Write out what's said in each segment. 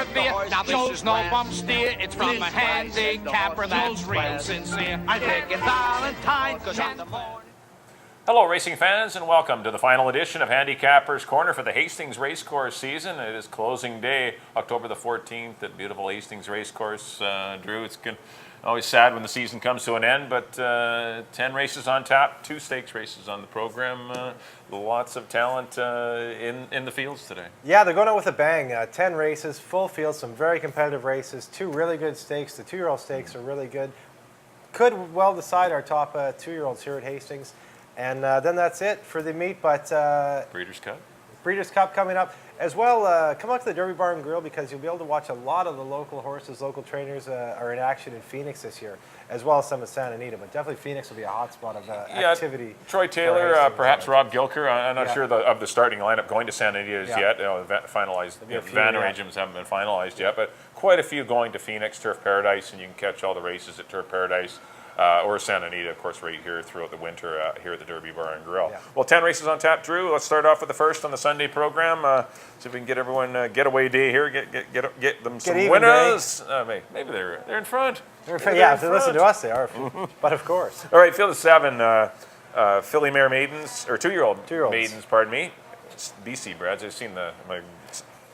severe. Now Joe's no bum steer. It's from a handicapper that's real sincere. I'm taking Valentine in the morning. Hello, racing fans, and welcome to the final edition of Handicappers Corner for the Hastings Racecourse season. It is closing day, October the 14th at beautiful Hastings Racecourse. Drew, it's always sad when the season comes to an end, but 10 races on tap, 2 stakes races on the program. Lots of talent in the fields today. Yeah, they're going out with a bang. 10 races, full field, some very competitive races, 2 really good stakes. The 2-year-old stakes are really good. Could well decide our top 2-year-olds here at Hastings. And then that's it for the meet, but Breeders' Cup. Breeders' Cup coming up. As well, come out to the Derby Bar and Grill because you'll be able to watch a lot of the local horses, local trainers are in action in Phoenix this year, as well as some of Santa Anita. But definitely Phoenix will be a hot spot of activity. Troy Taylor, perhaps Rob Gilker. I'm not sure of the starting lineup going to Santa Anita yet. Finalized. Van arrangements haven't been finalized yet, but quite a few going to Phoenix, Turf Paradise, and you can catch all the races at Turf Paradise. Or Santa Anita, of course, right here throughout the winter here at the Derby Bar and Grill. Yeah. Well, 10 races on tap, Drew. Let's start off with the first on the Sunday program. See if we can get everyone getaway day here. Get them some winners. Maybe they're in front. If they listen to us, they are. But of course. All right, field of 7. Filly mare maidens, or 2-year-old maidens, pardon me. It's BC breds. I've seen my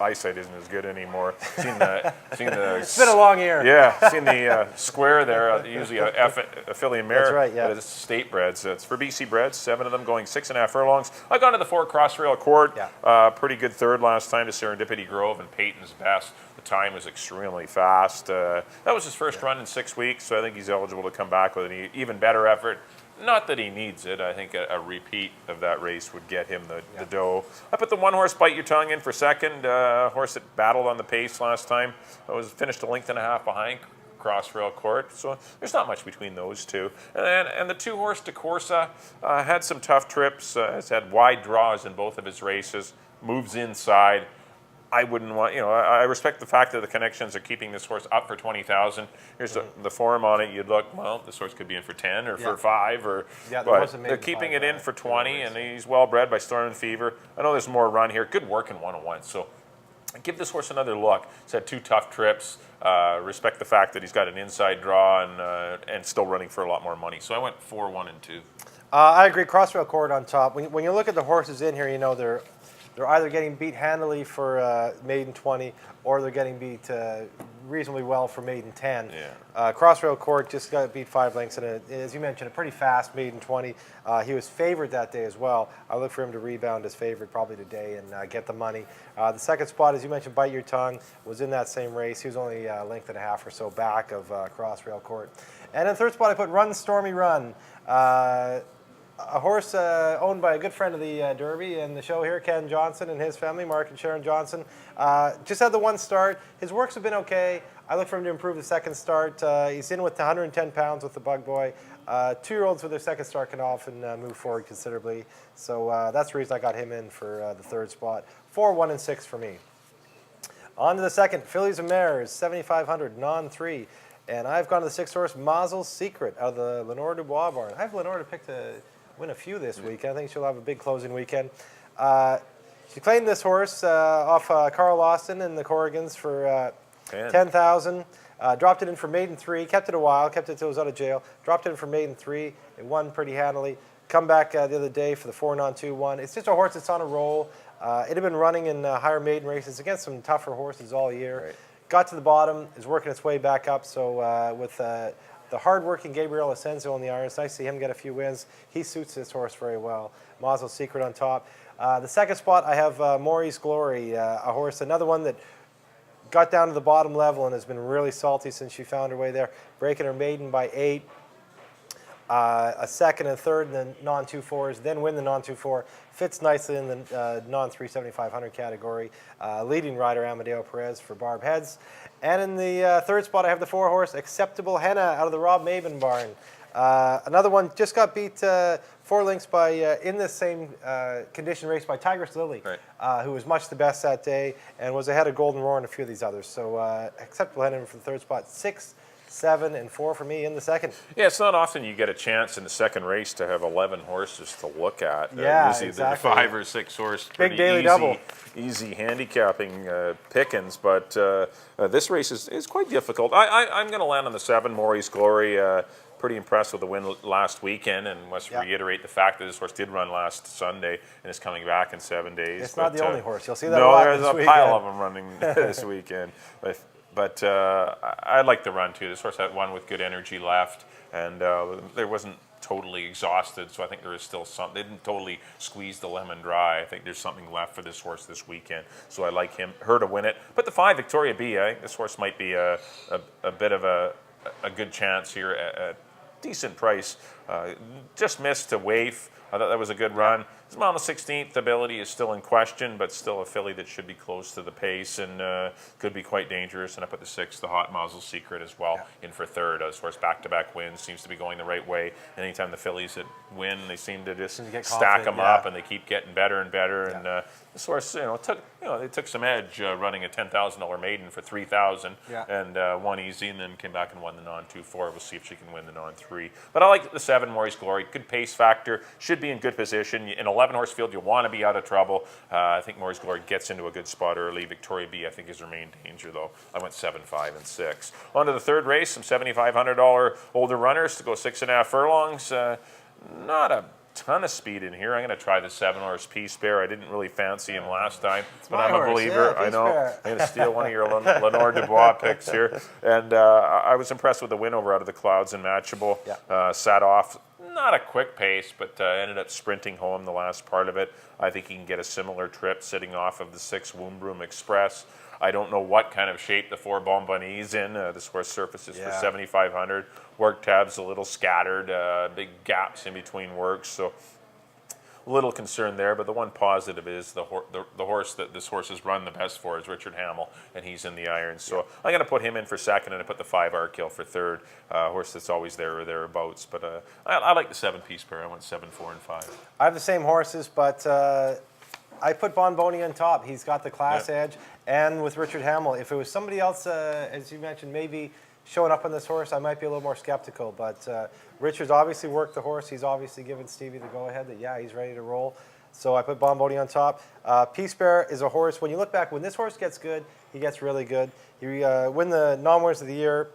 eyesight isn't as good anymore. Seen the it's been a long year. Yeah, seen the square there. Usually a filly mare. That's right. Yeah. It's state breds. It's for BC breds. 7 of them going 6.5 furlongs. I got to the 4 Crossrail Court. Yeah. Pretty good third last time to Serendipity Grove and Peyton's Best. The time was extremely fast. That was his first run in 6 weeks, so I think he's eligible to come back with an even better effort. Not that he needs it. I think a repeat of that race would get him the dough. I put the 1 horse Bite Your Tongue in for second. Horse that battled on the pace last time. Finished a length and a half behind Crossrail Court. So there's not much between those two. And the 2 horse De Corsa had some tough trips. Has had wide draws in both of his races. Moves inside. I wouldn't want, I respect the fact that the connections are keeping this horse up for 20,000. Here's the form on it. You'd look, well, this horse could be in for 10 or for 5, but they're keeping it in for 20, and he's well bred by Storm and Fever. I know there's more run here. Good work in 101. So give this horse another look. He's had 2 tough trips. Respect the fact that he's got an inside draw and still running for a lot more money. So I went 4, 1, and 2. I agree. Crossrail Court on top. When you look at the horses in here, they're either getting beat handily for maiden 20 or they're getting beat reasonably well for maiden 10. Yeah. Crossrail Court just got beat 5 lengths and as you mentioned, a pretty fast maiden 20. He was favored that day as well. I look for him to rebound as favored probably today and get the money. The second spot, as you mentioned, Bite Your Tongue, was in that same race. He was only a length and a half or so back of Crossrail Court. And in third spot, I put Run Stormy Run. A horse owned by a good friend of the Derby and the show here, Ken Johnson and his family, Mark and Sharon Johnson. Just had the 1 start. His works have been okay. I look for him to improve the second start. He's in with 110 pounds with the Bug Boy. 2-year-olds with their second start can often move forward considerably. So that's the reason I got him in for the third spot. 4, 1, and 6 for me. On to the second, Fillies and Mares, 7,500, non-3. And I've gone to the 6th horse, Mazel's Secret, out of the Lenore Dubois barn. I have Lenore to pick to win a few this week. I think she'll have a big closing weekend. She claimed this horse off Carl Lawson and the Corrigans for 10,000. Dropped it in for maiden 3, kept it a while, kept it till it was out of jail. Dropped it in for maiden 3. It won pretty handily. Come back the other day for the 4 non-2 1. It's just a horse that's on a roll. It had been running in higher maiden races against some tougher horses all year. Right. Got to the bottom, is working its way back up. So with the hard-working Gabriel Ascenso on the irons, nice to see him get a few wins. He suits this horse very well. Mazel's Secret on top. The second spot, I have Maury's Glory, a horse, another one that got down to the bottom level and has been really salty since she found her way there, breaking her maiden by 8. A second and third in the non-2-4s, then win the non-2-4. Fits nicely in the non-3 7,500 category. Leading rider Amadeo Perez for Barb Heads. And in the third spot, I have the 4-horse Acceptable Henna out of the Rob Maben barn. Another one just got beat 4 lengths by in this same condition race by Tigress Lily, who was much the best that day and was ahead of Golden Roar and a few of these others. So Acceptable Henna for the third spot. 6 7 and 4 for me in the second. Yeah, it's not often you get a chance in the second race to have 11 horses to look at. Yeah, usually exactly. The 5 or 6 horse, Big daily double. Easy handicapping pickings, but this race is quite difficult. I'm going to land on the 7, Maury's Glory. Pretty impressed with the win last weekend, and must reiterate the fact that this horse did run last Sunday and is coming back in 7 days. It's not the only horse. You'll see that no, a lot there's this a weekend. pile of them running this weekend. But I like the run too. This horse had one with good energy left, and there wasn't totally exhausted, so I think there is still some. They didn't totally squeeze the lemon dry. I think there's something left for this horse this weekend, so I like her to win it. But the 5, Victoria B, I think this horse might be a bit of a good chance here at decent price. Just missed to Waif. I thought that was a good run. His mile on the 16th ability is still in question, but still a filly that should be close to the pace and could be quite dangerous. And up at the 6th, the Hot Muzzle Secret as well, in for 3rd. This horse back-to-back wins, seems to be going the right way. Anytime the fillies that win, they seem to just stack them up, and they keep getting better and better. And this horse, they took some edge running a $10,000 maiden for $3,000 and won easy, and then came back and won the non-2-4. We'll see if she can win the non-3. But I like the 7, Maury's Glory. Good pace factor, should be in good position. In 11-horse field, you want to be out of trouble. I think Maury's Glory gets into a good spot early. Victoria B, I think, is her main danger, though. I went 7, 5, and 6. On to the 3rd race, some $7,500 older runners to go 6.5 furlongs. Not a ton of speed in here. I'm going to try the 7-horse Peace Bear. I didn't really fancy him last time, but I'm a believer. I know. I'm going to steal one of your Lenore Dubois picks here. And I was impressed with the win over Out of the Clouds and Matchable. Sat off. Not a quick pace, but ended up sprinting home the last part of it. I think he can get a similar trip sitting off of the 6 Wombroom Express. I don't know what kind of shape the 4 Bonbonnie's in. This horse surfaces for 7,500. Work tab's a little scattered, big gaps in between works, so a little concern there. But the one positive is the horse that this horse has run the best for is Richard Hamill, and he's in the irons. So I'm going to put him in for 2nd, and I put the 5 Arkill for 3rd. Horse that's always there or thereabouts. But I like the 7 Peace Bear. I went 7, 4, and 5. I have the same horses, but I put Bonboni on top. He's got the class edge, and with Richard Hamill. If it was somebody else, as you mentioned, maybe showing up on this horse, I might be a little more skeptical. But Richard's obviously worked the horse. He's obviously given Stevie the go-ahead that, he's ready to roll. So I put Bonboni on top. Peace Bear is a horse. When you look back, when this horse gets good, he gets really good. He win the non-winners of the year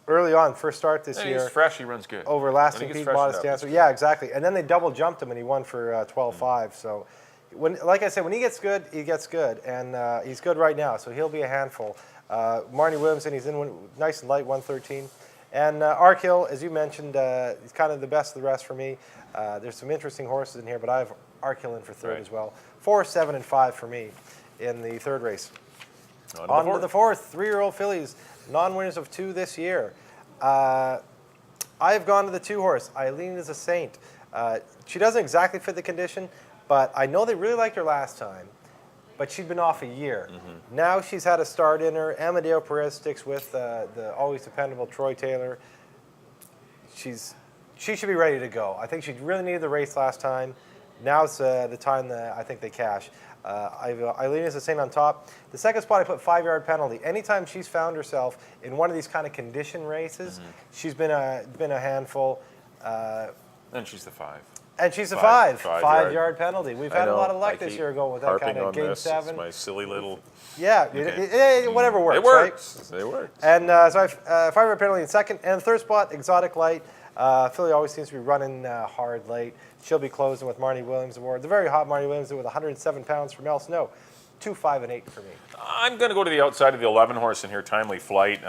early on, first start this year. He's fresh, he runs good. Over Lasting Peak, Modest Dancer. Yeah, exactly. And then they double jumped him, and he won for 12.5. So, like I said, when he gets good, and he's good right now. So he'll be a handful. Marnie Williamson, he's in nice and light, 113. And Arkhill, as you mentioned, he's kind of the best of the rest for me. There's some interesting horses in here, but I have Arkhill in for 3rd as well. 4, 7, and 5 for me in the 3rd race. On to the 4th, 3-year-old fillies, non-winners of 2 this year. I have gone to the 2-horse. Eileen is a Saint. She doesn't exactly fit the condition, but I know they really liked her last time. But she'd been off a year. Now she's had a start in her. Amadeo Perez sticks with the always dependable Troy Taylor. She should be ready to go. I think she really needed the race last time. Now's the time that I think they cash. Eileen is the same on top. The second spot I put 5-yard penalty. Anytime she's found herself in one of these kind of condition races, she's been a handful. And she's the 5. And she's a 5. 5-yard penalty. We've had a lot of luck this year going with that kind of game 7. It's my silly little. Yeah, whatever works. It works. Right? It works. And so I have 5-yard penalty in 2nd. And 3rd spot, Exotic Light. Philly always seems to be running hard late. She'll be closing with Marnie Williams Award. The very hot Marnie Williams with 107 pounds from El Snow. 2, 5, and 8 for me. I'm going to go to the outside of the 11-horse in here, Timely Flight.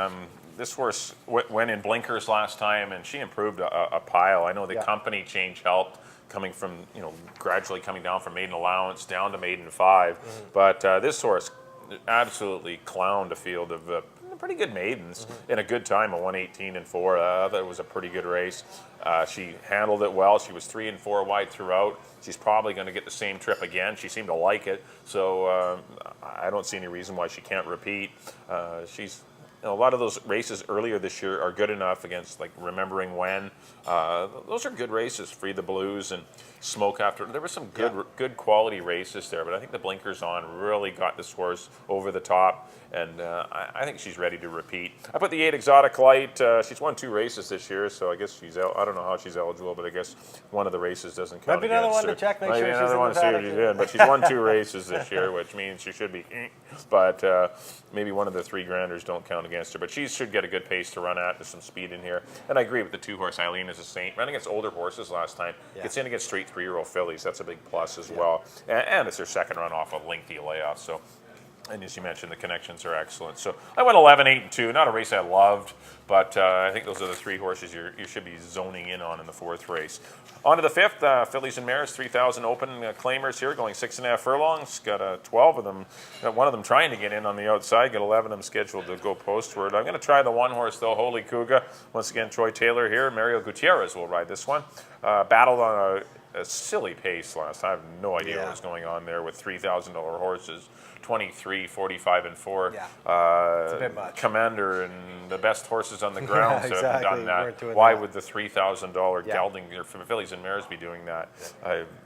This horse went in blinkers last time, and she improved a pile. I know the company change helped, coming from, gradually coming down from maiden allowance down to maiden 5. But this horse absolutely clowned a field of pretty good maidens in a good time, a 118 and 4. That was a pretty good race. She handled it well. She was 3 and 4 wide throughout. She's probably going to get the same trip again. She seemed to like it, so I don't see any reason why she can't repeat. She's a lot of those races earlier this year are good enough against, like, Remembering When. Those are good races. Free the Blues and Smoke After. There were some good quality races there, but I think the blinkers on really got this horse over the top. and I think she's ready to repeat. I put the 8 Exotic Light. She's won 2 races this year, so I guess she's I don't know how she's eligible, but I guess one of the races doesn't count. Might be another against one her. to check, make Might sure be she's another in one the to see what paddock. she's in, but she's won 2 races this year, which means she should be. But maybe one of the 3 granders don't count against her. But she should get a good pace to run at. There's some speed in here, and I agree with the 2-horse Eileen is a saint. Ran against older horses last time. Gets in against straight 3-year-old fillies. That's a big plus as well. And it's her second run off a lengthy layoff. So, and as you mentioned, the connections are excellent. So I went 11, 8, and 2. Not a race I loved, but I think those are the 3 horses you should be zoning in on in the 4th race. On to the 5th, fillies and mares, 3,000 open claimers here, going 6.5 furlongs. Got 12 of them. Got one of them trying to get in on the outside. Got 11 of them scheduled to go postward. I'm going to try the 1 horse though, Holy Cougar. Once again, Troy Taylor here. Mario Gutierrez will ride this one. Battled on a silly pace last time. I have no idea what was going on there with $3,000 horses. 23, 45, and 4. It's a bit much. Commander and the best horses on the ground exactly. have done that. Why would the $3,000 gelding or fillies and mares be doing that?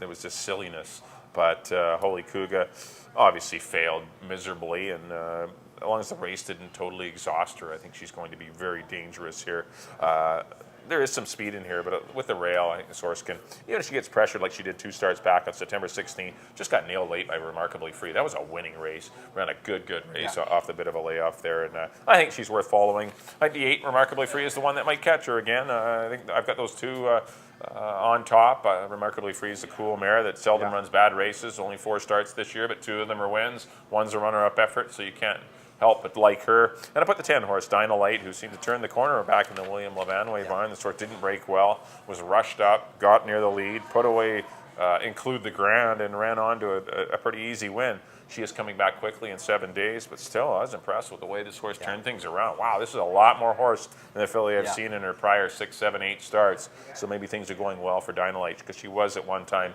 It was just silliness. But Holy Cougar obviously failed miserably, and as long as the race didn't totally exhaust her, I think she's going to be very dangerous here. There is some speed in here, but with the rail, I think this horse can, even if she gets pressured like she did 2 starts back on September 16th, just got nailed late by Remarkably Free. That was a winning race. Ran a good race off the bit of a layoff there, and I think she's worth following. I think the 8 Remarkably Free is the one that might catch her again. I think I've got those 2 on top. Remarkably Free is a cool mare that seldom runs bad races. Only 4 starts this year, but 2 of them are wins. One's a runner-up effort, so you can't help but like her. And I put the 10 horse, Dynalite, who seemed to turn the corner back in the William Levanway barn. The sort didn't break well, was rushed up, got near the lead, put away Include the Grand, and ran on to a pretty easy win. She is coming back quickly in 7 days, but still, I was impressed with the way this horse turned things around. Wow, this is a lot more horse than the filly I've seen in her prior 6, 7, 8 starts. So maybe things are going well for Dynalite, because she was at one time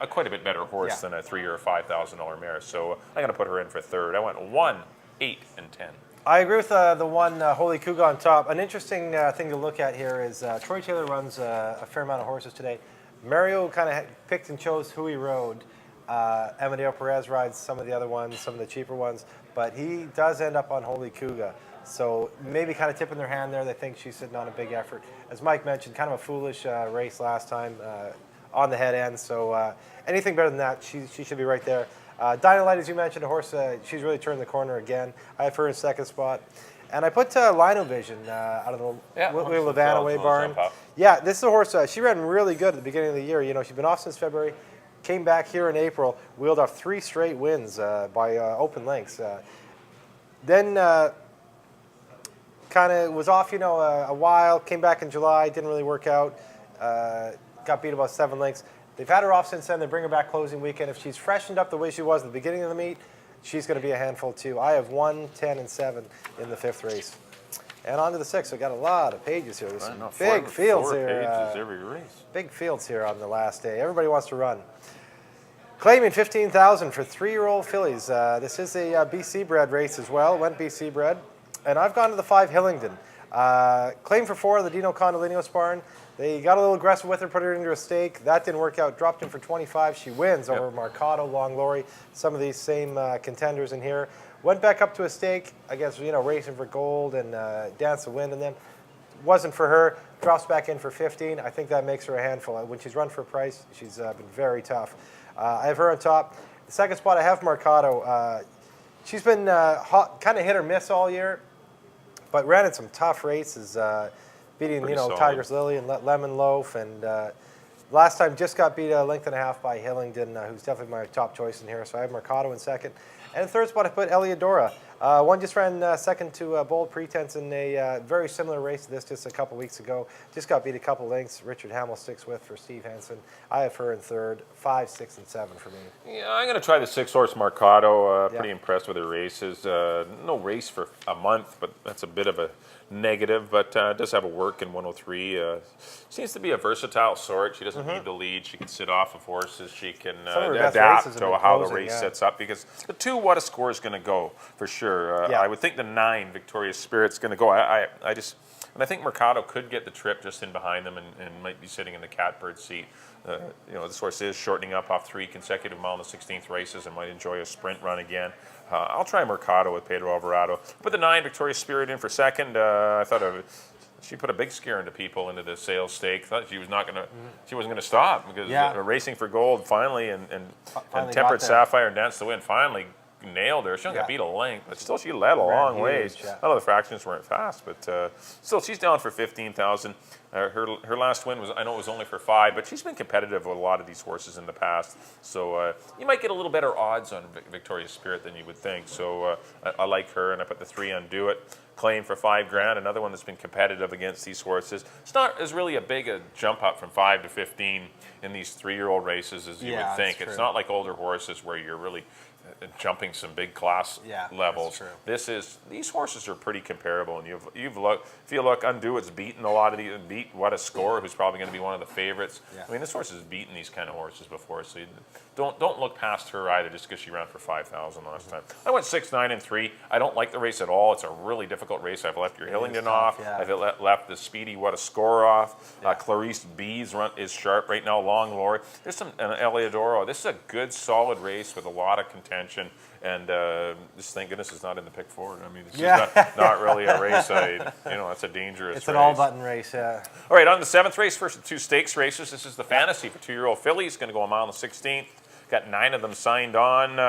quite a bit better horse than a $3,000 or $5,000 mare. So I'm going to put her in for 3rd. I went 1, 8, and 10. I agree with the 1 Holy Cougar on top. An interesting thing to look at here is Troy Taylor runs a fair amount of horses today. Mario kind of picked and chose who he rode. Amadeo Perez rides some of the other ones, some of the cheaper ones, but he does end up on Holy Cougar. So maybe kind of tipping their hand there. They think she's sitting on a big effort. As Mike mentioned, kind of a foolish race last time on the head end. So anything better than that, she should be right there. Dynalite, as you mentioned, a horse, she's really turned the corner again. I have her in 2nd spot. And I put Lino Vision out of the William Levanway barn. Yeah, this is a horse, she ran really good at the beginning of the year. You know, she's been off since February, came back here in April, wheeled off 3 straight wins by open lengths. Then kind of was off, a while, came back in July, didn't really work out, got beat about 7 lengths. They've had her off since then. They bring her back closing weekend. If she's freshened up the way she was at the beginning of the meet, she's going to be a handful too. I have 1, 10, and 7 in the 5th race. And on to the 6th. We've got a lot of pages here. There's some big fields here. Pages every race. Big fields here on the last day. Everybody wants to run. Claiming $15,000 for 3-year-old fillies. This is a BC bred race as well. Went BC bred. And I've gone to the 5 Hillingdon. Claimed for 4 of the Dino Condolinos barn. They got a little aggressive with her, put her into a stake. That didn't work out. Dropped in for 25. She wins over Marcato, Long Lorry, some of these same contenders in here. Went back up to a stake against, Racing for Gold and Dance of Wind and them. Wasn't for her. Drops back in for 15. I think that makes her a handful. When she's run for a price, she's been very tough. I have her on top. The 2nd spot, I have Marcato. She's been kind of hit or miss all year, but ran in some tough races. Beating, Tiger's Lily and Lemon Loaf, and last time just got beat 1.5 lengths by Hillingdon, who's definitely my top choice in here. So I have Marcato in 2nd. And in 3rd spot, I put Eliodora. One just ran 2nd to Bold Pretense in a very similar race to this just a couple weeks ago. Just got beat a couple lengths. Richard Hamill sticks with for Steve Henson. I have her in 3rd. 5, 6, and 7 for me. Yeah, I'm going to try the 6-horse Marcato. Pretty impressed with her races. No race for a month, but that's a bit of a negative, but does have a work in 103. Seems to be a versatile sort. She doesn't need the lead. She can sit off of horses. She can adapt to how the race sets up, because the 2, what a score is going to go for sure. I would think the 9, Victorious Spirit's going to go. And I think Mercado could get the trip just in behind them and might be sitting in the catbird seat. This horse is shortening up off 3 consecutive mile in the 16th races and might enjoy a sprint run again. I'll try Mercado with Pedro Alvarado. Put the 9 Victoria's Spirit in for second. I thought she put a big scare into people into the sales stake. Thought she was not going to, she wasn't going to stop because Racing for Gold finally and Tempered Sapphire and Dance to Win finally nailed her. She only got beat a length, but still she led a long ways. I know the fractions weren't fast, but still she's down for 15,000. Her last win was, I know it was only for 5, but she's been competitive with a lot of these horses in the past. So you might get a little better odds on Victoria's Spirit than you would think. So I like her, and I put the 3 on Do It. Claim for $5,000, another one that's been competitive against these horses. It's not as really a big a jump up from 5 to 15 in these 3-year-old races as you would think. It's not like older horses where you're really jumping some big class levels. These horses are pretty comparable, and if you look, Undo It's beaten a lot of these, beat What a Score, who's probably going to be one of the favorites. I mean, this horse has beaten these kind of horses before, so you don't look past her either just because she ran for 5,000 last time. I went 6, 9, and 3. I don't like the race at all. It's a really difficult race. I've left your Hillingdon off. I've left the speedy What a Score off. Clarice B's run is sharp right now. Long Lori. There's some Eliodoro. This is a good, solid race with a lot of contention. And just thank goodness it's not in the pick forward. I mean, it's just not really a race. That's a dangerous race. It's an all-button race, All right, on the 7th race, first of 2 stakes races. This is the Fantasy for 2-year-old fillies. Going to go a mile on the 16th. Got 9 of them signed on.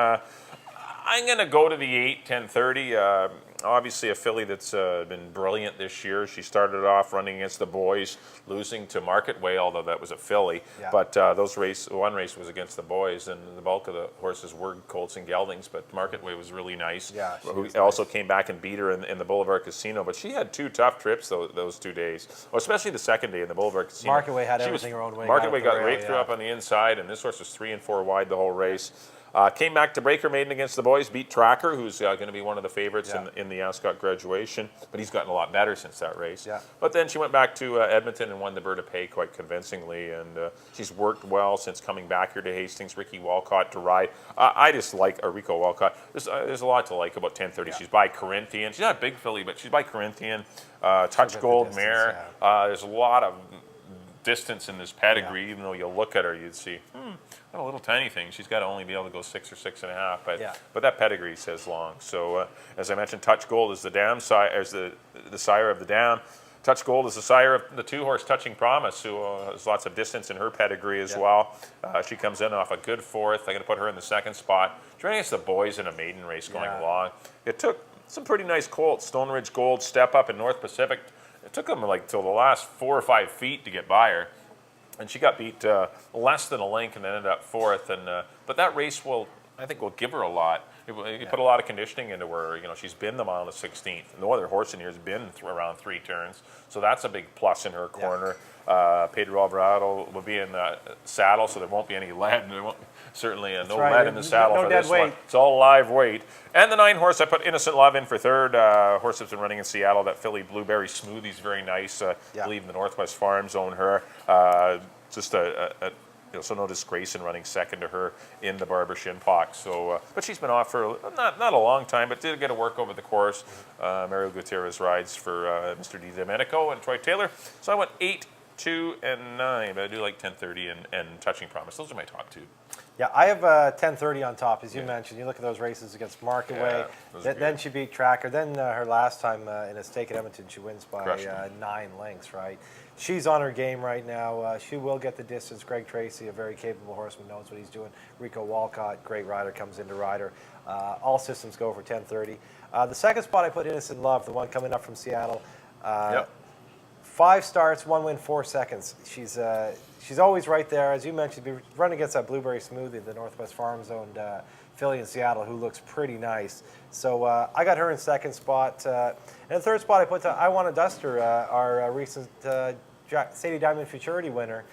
I'm going to go to the 8, 10:30. Obviously, a filly that's been brilliant this year. She started off running against the boys, losing to Market Way, although that was a filly. But one race was against the boys, and the bulk of the horses were Colts and Geldings. But Market Way was really nice. Who also came back and beat her in the Boulevard Casino. But she had 2 tough trips those 2 days, especially the second day in the Boulevard Casino. Market Way had everything her own way. Market Way got raked through up on the inside, and this horse was 3 and 4 wide the whole race. Came back to Breaker Maiden against the boys, beat Tracker, who's going to be one of the favorites in the Ascot graduation, but he's gotten a lot better since that race. But then she went back to Edmonton and won the Bird of Pay quite convincingly, and she's worked well since coming back here to Hastings. Ricky Walcott to ride. I just like Rico Walcott. There's a lot to like about 10:30. She's by Corinthian. She's not a big filly, but she's by Corinthian. Touch Gold mare. There's a lot of distance in this pedigree, even though you look at her, you'd see, a little tiny thing. She's got to only be able to go 6 or 6.5, but that pedigree says long. So as I mentioned, Touch Gold is the dam sire, is the sire of the dam. Touch Gold is the sire of the 2-horse Touching Promise, who has lots of distance in her pedigree as well. She comes in off a good 4th. I'm going to put her in the 2nd spot. Joining us the boys in a maiden race going along. It took some pretty nice colts, Stone Ridge Gold, Step Up, and North Pacific. It took them like till the last 4 or 5 feet to get by her, and she got beat less than a length and ended up 4th. And but that race will give her a lot. You put a lot of conditioning into her. She's been the mile on the 16th. No other horse in here has been around 3 turns, so that's a big plus in her corner. Pedro Alvarado will be in the saddle, so there won't be any lead. There won't, certainly no lead in the saddle for this one. It's all live weight. And the 9-horse, I put Innocent Love in for 3rd. Horse that's been running in Seattle. That filly Blueberry Smoothie's very nice. I believe the Northwest Farms own her. So no disgrace in running 2nd to her in the Barber Shinpox. So, but she's been off for not a long time, but did get a work over the course. Mario Gutierrez rides for Mr. Di Domenico and Troy Taylor. So I went 8, 2, and 9, but I do like 10:30 and Touching Promise. Those are my top 2. Yeah, I have 10:30 on top, as you mentioned. You look at those races against Market Way. Then she beat Tracker. Then her last time in a stake at Edmonton, she wins by 9 lengths, right? She's on her game right now. She will get the distance. Greg Tracy, a very capable horseman, knows what he's doing. Rico Walcott, great rider, comes into rider. All systems go for 10:30. The 2nd spot, I put Innocent Love, the one coming up from Seattle. 5 starts, 1 win, 4 seconds. She's always right there. As you mentioned, running against that Blueberry Smoothie, the Northwest Farms owned filly in Seattle, who looks pretty nice. So I got her in 2nd spot. And the 3rd spot, I put I Want a Duster, our recent Sadie Diamond Futurity winner.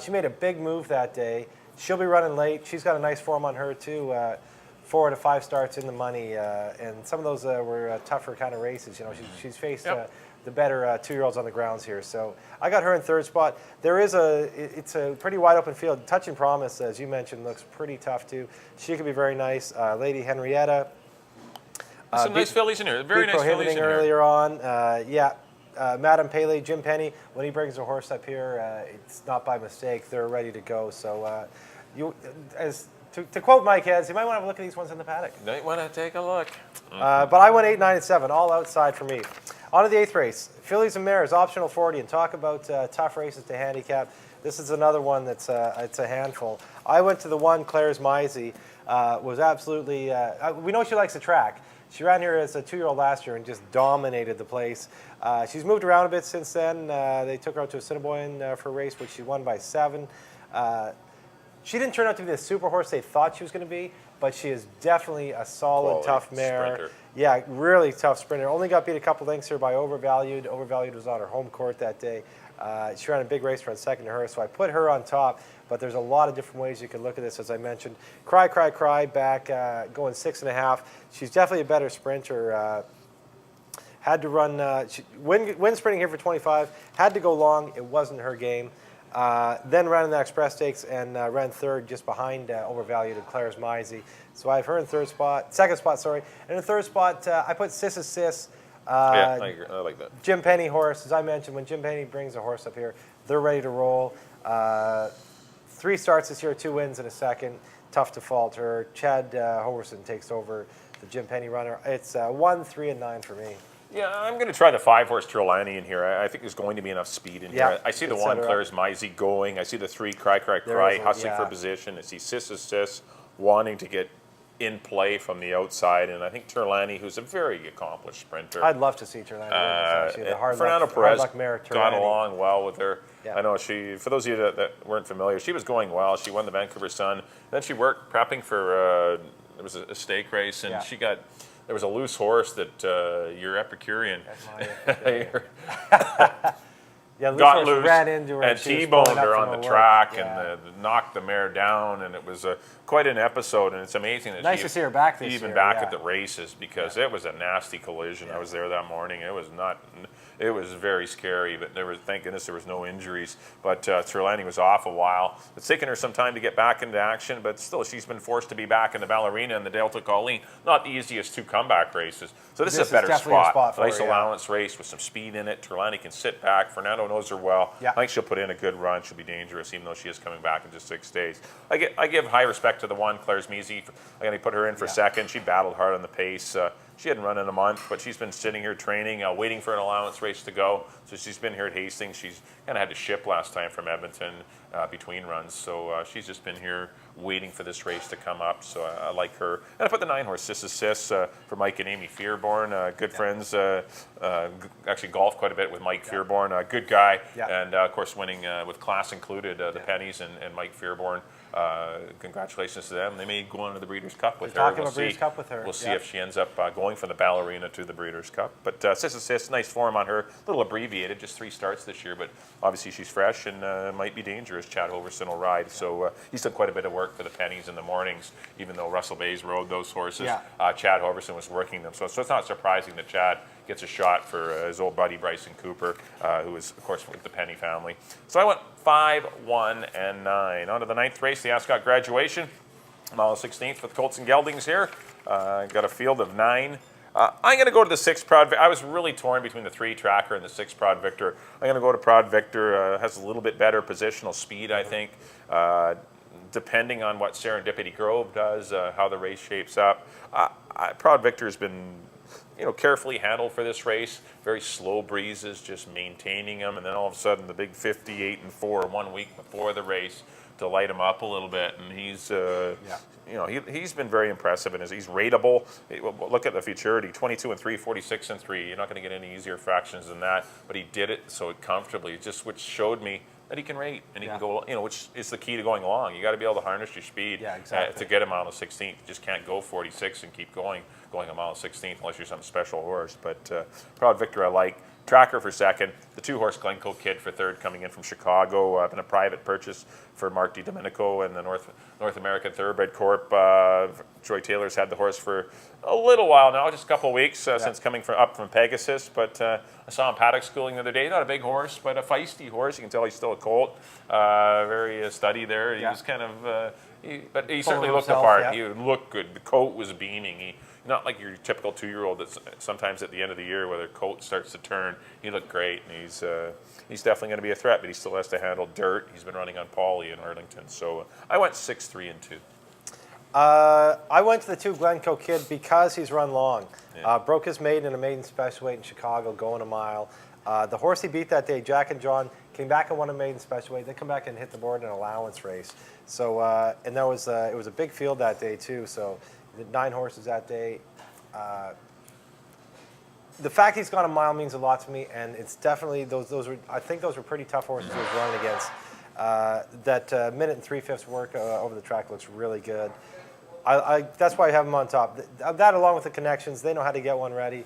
She made a big move that day. She'll be running late. She's got a nice form on her, too. 4 to 5 starts in the money. And some of those were tougher kind of races. She's faced the better 2-year-olds on the grounds here. So I got her in 3rd spot. It's a pretty wide open field. Touching Promise, as you mentioned, looks pretty tough too. She could be very nice. Lady Henrietta. Some nice fillies in here. Very nice fillies in here. Earlier on. Madame Pele, Jim Penny, when he brings a horse up here, it's not by mistake. They're ready to go. So as To quote Mike Heads, you might want to look at these ones in the paddock. You might want to take a look. But I went 8, 9, and 7, all outside for me. On to the 8th race. Fillies and Mares, optional 40, and talk about tough races to handicap. This is another one that's it's a handful. I went to the 1, Claire's Mizey. Was absolutely, we know she likes the track. She ran here as a 2-year-old last year and just dominated the place. She's moved around a bit since then. They took her out to Assiniboine for a race, which she won by 7. She didn't turn out to be the super horse they thought she was going to be, but she is definitely a solid, Quality tough mare. sprinter. Yeah, really tough sprinter. Only got beat a couple lengths here by Overvalued. Overvalued was on her home court that day. She ran a big race, ran second to her, so I put her on top. But there's a lot of different ways you can look at this, as I mentioned. Cry, Cry, Cry back, going 6.5. She's definitely a better sprinter. Had to run, win sprinting here for 25. Had to go long. It wasn't her game. Then ran in the Express Stakes and ran third just behind Overvalued and Claire's Mizey. So I have her in second spot, sorry. And in third spot, I put Sis's Sis. Yeah, I agree. I like that. Jim Penny horse. As I mentioned, when Jim Penny brings a horse up here, they're ready to roll. 3 starts this year, 2 wins and a second. Tough to falter. Chad Hoverson takes over the Jim Penny runner. It's 1, 3, and 9 for me. Yeah, I'm going to try the 5-horse Trelawney in here. I think there's going to be enough speed in here. I see the 1, Claire's Mizey, going. I see the 3, Cry, Cry, Cry, hustling for position. I see Sis's Sis wanting to get in play from the outside, and I think Trelawney, who's a very accomplished sprinter. I'd love to see Trelawney. Fernando Perez got got along well with her. Yeah. I know for those of you that weren't familiar, she was going well. She won the Vancouver Sun. Then she worked prepping for, it was a stake race, and there was a loose horse that your Epicurean got loose ran into her and T-boned her on the track and knocked the mare down, and it was quite an episode. And it's amazing that nice to see her back this even year, back at the races, because it was a nasty collision. I was there that morning. It was very scary, but thank goodness there was no injuries. But Trelawney was off a while. It's taken her some time to get back into action, but still, she's been forced to be back in the Ballerina and the Delta Colleen. Not the easiest 2 comeback races. So this is a better spot. Nice allowance race with some speed in it. Trelawney can sit back. Fernando knows her well. I think she'll put in a good run. She'll be dangerous, even though she is coming back in just 6 days. I give high respect to the 1, Claire's Mizey. I'm going to put her in for second. She battled hard on the pace. She hadn't run in a month, but she's been sitting here training, waiting for an allowance race to go. So she's been here at Hastings. She's kind of had to ship last time from Edmonton between runs. So she's just been here waiting for this race to come up. So I like her. And I put the 9-horse, Sis's Sis, for Mike and Amy Fearborn. Good friends. Actually golfed quite a bit with Mike Fearborn. Good guy. And, of course, winning with class included, the Pennies and Mike Fearborn. Congratulations to them. They may go on to the Breeders' Cup with her. Talking about Breeders' Cup with her. We'll see if she ends up going from the Ballerina to the Breeders' Cup. But Sis's Sis, nice form on her. A little abbreviated, just 3 starts this year, but obviously she's fresh and might be dangerous. Chad Hoverson will ride. So he's done quite a bit of work for the Pennies in the mornings, even though Russell Bays rode those horses. Chad Hoverson was working them. So it's not surprising that Chad gets a shot for his old buddy Bryson Cooper, who is, of course, with the Penny family. So I went 5, 1, and 9. On to the 9th race, the Ascot Graduation. Mile 16th with Colts and Geldings here. Got a field of 9. I'm going to go to the 6 Proud Victor. I was really torn between the 3 Tracker and the 6 Proud Victor. I'm going to go to Proud Victor. Has a little bit better positional speed, I think. Depending on what Serendipity Grove does, how the race shapes up. Proud Victor has been carefully handled for this race. Very slow breezes, just maintaining them, and then all of a sudden the big 58-4 1 week before the race to light him up a little bit. And he's, he's been very impressive, and he's rateable. Look at the futurity: 22-3, 46-3. You're not going to get any easier fractions than that. But he did it so comfortably, which showed me that he can rate and he can go, which is the key to going long. You got to be able to harness your speed to get a mile 16th. You just can't go 46 and keep going a mile 16th unless you're some special horse. But Proud Victor I like. Tracker for second. The 2-horse Glencoe Kid for third, coming in from Chicago. Been a private purchase for Mark DiDomenico and the North American Thoroughbred Corp. Troy Taylor's had the horse for a little while now, just a couple of weeks since coming up from Pegasus. But I saw him paddock schooling the other day. Not a big horse, but a feisty horse. You can tell he's still a colt. Very steady there. He was kind of, but he certainly looked the part. He looked good. The coat was beaming. Not like your typical 2-year-old that's sometimes at the end of the year where their coat starts to turn. He looked great, and he's definitely going to be a threat, but he still has to handle dirt. He's been running on Paulie in Arlington. So I went 6, 3, and 2. I went to the 2 Glencoe Kid because he's run long. Yeah. Broke his maiden in a maiden special weight in Chicago, going a mile. The horse he beat that day, Jack and John, came back and won a maiden special weight. Then come back and hit the board in an allowance race. So and that was it was a big field that day too. So 9 horses that day. The fact he's gone a mile means a lot to me, and it's definitely those were, I think those were pretty tough horses he was running against. That minute and 3/5 work over the track looks really good. That's why I have him on top. That along with the connections, they know how to get one ready.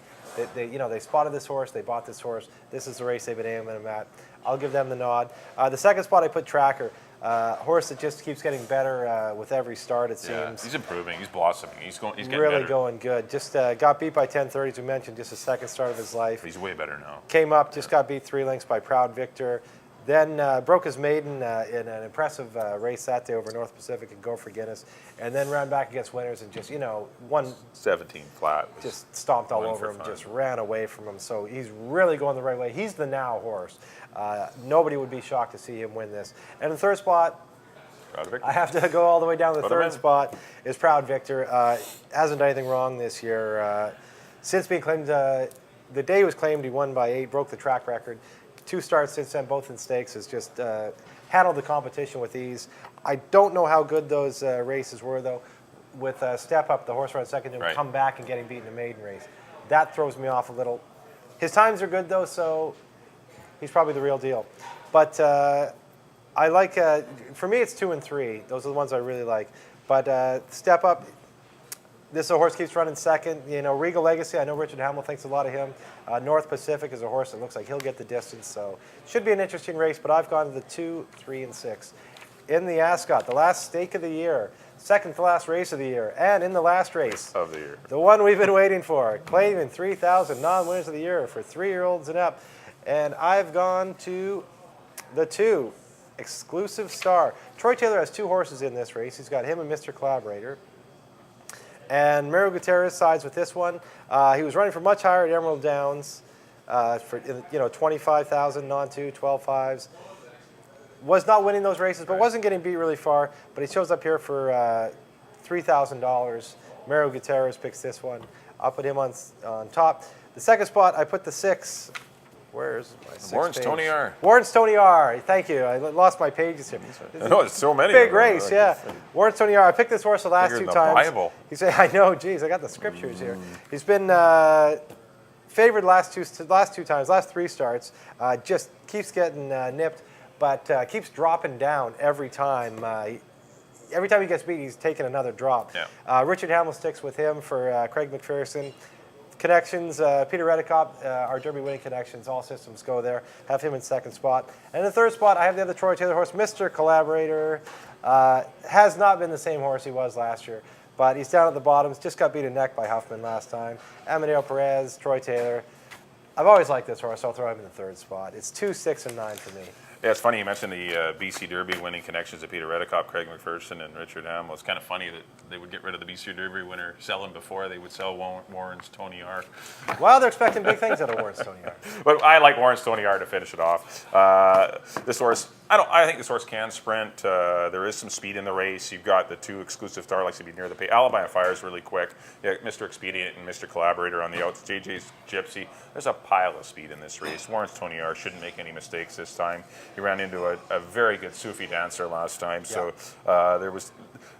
They spotted this horse, they bought this horse. This is the race they've been aiming him at. I'll give them the nod. The second spot I put Tracker. Horse that just keeps getting better with every start, it seems. He's improving. He's blossoming. He's getting really better. Going good. Just got beat by 10:30, as we mentioned, just the second start of his life. He's way better now. Came up, just got beat 3 lengths by Proud Victor. Then broke his maiden in an impressive race that day over North Pacific and Go for Guinness. And then ran back against winners and just, won. 17 flat. Just stomped all over him, just ran away from him. So he's really going the right way. He's the now horse. Nobody would be shocked to see him win this. And the third spot, I have to go all the way down to the third spot, is Proud Victor. Hasn't done anything wrong this year. Since being claimed, the day he was claimed, he won by 8, broke the track record. 2 starts since then, both in stakes, has just handled the competition with ease. I don't know how good those races were, though. With Step Up, the horse ran second, and come back and getting beaten in a maiden race. That throws me off a little. His times are good, though, so he's probably the real deal. But I like, for me, it's 2 and 3. Those are the ones I really like. But Step Up, this horse keeps running second. Regal Legacy, I know Richard Hamill thinks a lot of him. North Pacific is a horse that looks like he'll get the distance. So should be an interesting race, but I've gone to the 2, 3, and 6. In the Ascot, the last stake of the year, second to last race of the year, and in the last race of the year, the one we've been waiting for, claiming 3,000 non-winners of the year for 3-year-olds and up. And I've gone to the 2, Exclusive Star. Troy Taylor has 2 horses in this race. He's got him and Mr. Collaborator. And Mario Gutierrez sides with this one. He was running for much higher at Emerald Downs for 25,000 non-2, 12.5s. Was not winning those races, but wasn't getting beat really far. But he shows up here for $3,000. Mario Gutierrez picks this one. I'll put him on top. The second spot, I put the 6. Where's my 6 Warren's page? Tony R. Warren's Tony R. Thank you. I lost my pages here. No, it's so many. Big race, yeah. Warren's Tony R. I picked this horse the last Bigger 2 than the times. Bible. He said, I know, geez, I got the scriptures here. He's been favored last two times, last 3 starts. Just keeps getting nipped, but keeps dropping down every time. Every time he gets beat, he's taking another drop. Yeah. Richard Hamill sticks with him for Craig McPherson. Connections, Peter Redicott, our Derby winning connections, all systems go there. Have him in second spot. And in the third spot, I have the other Troy Taylor horse, Mr. Collaborator. Has not been the same horse he was last year, but he's down at the bottoms. Just got beat a neck by Huffman last time. Amadeo Perez, Troy Taylor. I've always liked this horse, so I'll throw him in the third spot. It's 2, 6, and 9 for me. Yeah, it's funny you mentioned the BC Derby winning connections of Peter Redicott, Craig McPherson, and Richard Hamill. It's kind of funny that they would get rid of the BC Derby winner, sell him before they would sell Warren's Tony R. Well, they're expecting big things out of Warren's Tony R. But I like Warren's Tony R to finish it off. This horse, I think this horse can sprint. There is some speed in the race. You've got the 2 Exclusive Star, likes to be near the pace. Alabama Fire is really quick. Yeah, Mr. Expedient and Mr. Collaborator on the outs. JJ's Gypsy. There's a pile of speed in this race. Warren's Tony R shouldn't make any mistakes this time. He ran into a very good Sufi dancer last time, so there was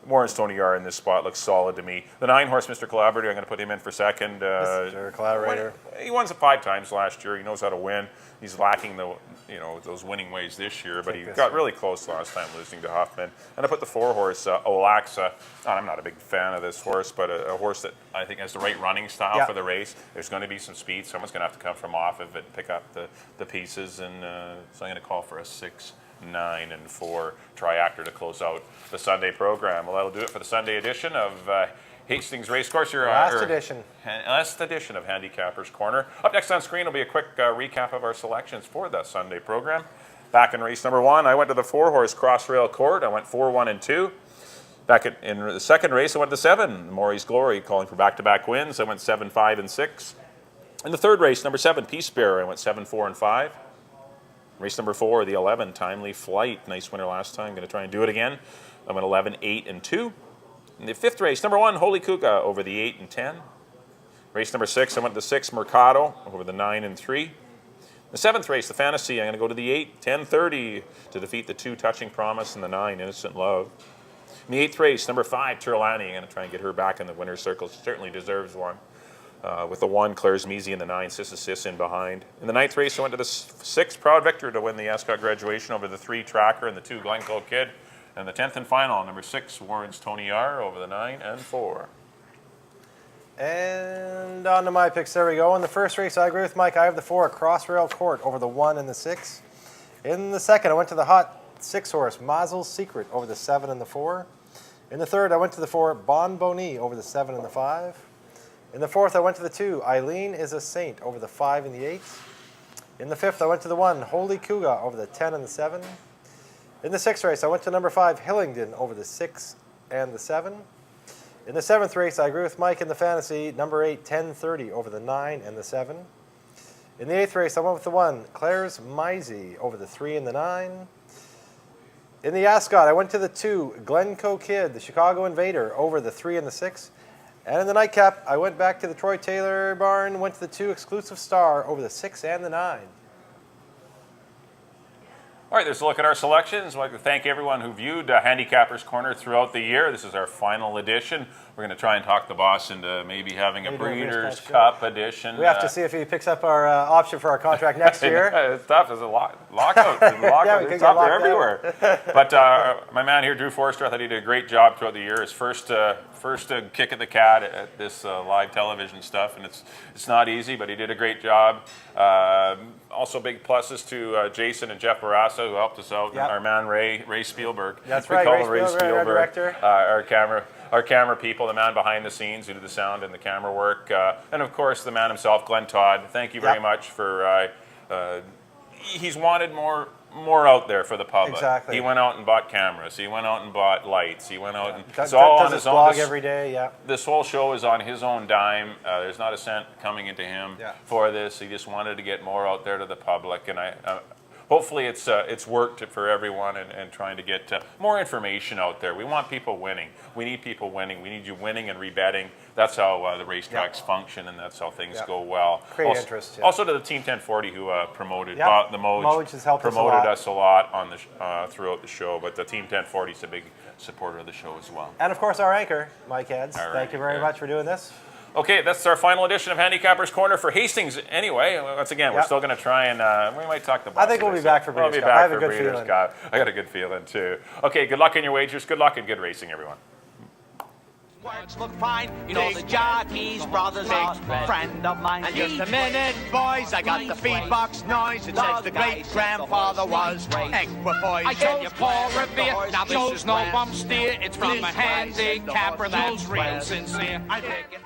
Warren's Tony R in this spot looks solid to me. The 9 horse, Mr. Collaborator, I'm going to put him in for second. Mr. Collaborator. He won 5 times last year. He knows how to win. He's lacking those winning ways this year, but he got really close last time, losing to Huffman. And I put the 4 horse, Olaxa. I'm not a big fan of this horse, but a horse that I think has the right running style for the race. There's going to be some speed. Someone's going to have to come from off of it and pick up the pieces, and so I'm going to call for a 6, 9, and 4 triactor to close out the Sunday program. Well, that'll do it for the Sunday edition of Hastings Racecourse. Last edition. Last edition of Handicappers Corner. Up next on screen will be a quick recap of our selections for the Sunday program. Back in race number 1, I went to the 4 horse Crossrail Court. I went 4, 1, and 2. Back in the second race, I went to 7, Maury's Glory, calling for back-to-back wins. I went 7, 5, and 6. In the third race, number 7, Peace Bearer, I went 7, 4, and 5. Race number 4, the 11, Timely Flight. Nice winner last time. Going to try and do it again. I went 11, 8, and 2. In the 5th race, number 1, Holy Kuga over the 8 and 10. Race number 6, I went to the 6, Mercado over the 9 and 3. The 7th race, the Fantasy, I'm going to go to the 8, 1030 to defeat the 2, Touching Promise, and the 9, Innocent Love. In the 8th race, number 5, Turlani, I'm going to try and get her back in the winner's circle. She certainly deserves one. With the 1, Claire's Measy, and the 9, Sis in behind. In the 9th race, I went to the 6, Proud Victor to win the Ascot Graduation over the 3, Tracker, and the 2, Glencoe Kid. And the 10th and final, number 6, Warren's Tony R over the 9 and 4. And on to my picks. There we go. In the first race, I agree with Mike. I have the 4, Crossrail Court over the 1 and the 6. In the second, I went to the hot 6 horse, Mazel's Secret over the 7 and the 4. In the third, I went to the 4, Bon Boni over the 7 and the 5. In the fourth, I went to the 2, Eileen is a Saint over the 5 and the 8. In the fifth, I went to the 1, Holy Kuga over the 10 and the 7. In the 6th race, I went to number 5, Hillingdon over the 6 and the 7. In the 7th race, I agree with Mike in the Fantasy, number 8, 1030 over the 9 and the 7. In the 8th race, I went with the 1, Claire's Meisy over the 3 and the 9. In the Ascot, I went to the 2, Glencoe Kid, the Chicago Invader over the 3 and the 6. And in the nightcap, I went back to the Troy Taylor barn, went to the 2, Exclusive Star over the 6 and the 9. All right, there's a look at our selections. I'd like to thank everyone who viewed Handicappers Corner throughout the year. This is our final edition. We're going to try and talk the boss into maybe having a Breeders' Cup edition. We have to see if he picks up our option for our contract next year. It's tough. There's a lockout. It's out there everywhere. But my man here, Drew Forrester, I thought he did a great job throughout the year. His first kick at the cat at this live television stuff, and it's not easy, but he did a great job. Also, big pluses to Jason and Jeff Barassa, who helped us out, and our man Ray Spielberg. That's right, Ray Spielberg, our director. Our camera people, the man behind the scenes who did the sound and the camera work, and of course the man himself, Glenn Todd. Thank you very much for. He's wanted more out there for the public. Exactly. He went out and bought cameras. He went out and bought lights. He went out and it's all on his own. Blog every day. Yeah. This whole show is on his own dime. There's not a cent coming into him for this. He just wanted to get more out there to the public, and hopefully it's worked for everyone and trying to get more information out there. We want people winning. We need people winning. We need you winning and rebetting. That's how the racetracks function, and that's how things go well. Create interest. Also to the Team 1040 who promoted the Moj has helped promoted us a lot on the throughout the show. But the Team 1040 is a big supporter of the show as well. And of course our anchor, Mike Heads. Thank you very much for doing this. Okay, that's our final edition of Handicappers Corner for Hastings. Anyway, once again, we're still going to try and we might talk the boss. I think we'll be back for Breeders' Cup. I have a good feeling. I got a good feeling too. Okay, good luck in your wagers. Good luck and good racing, everyone. Works look fine, you know the jockeys, brothers are friend of mine. And just a minute, boys, I got the feedbox noise. It says the great-grandfather was equipoised. I told you Paul Revere, now this is no bum steer. It's from a handicapper that's real sincere. I pick it.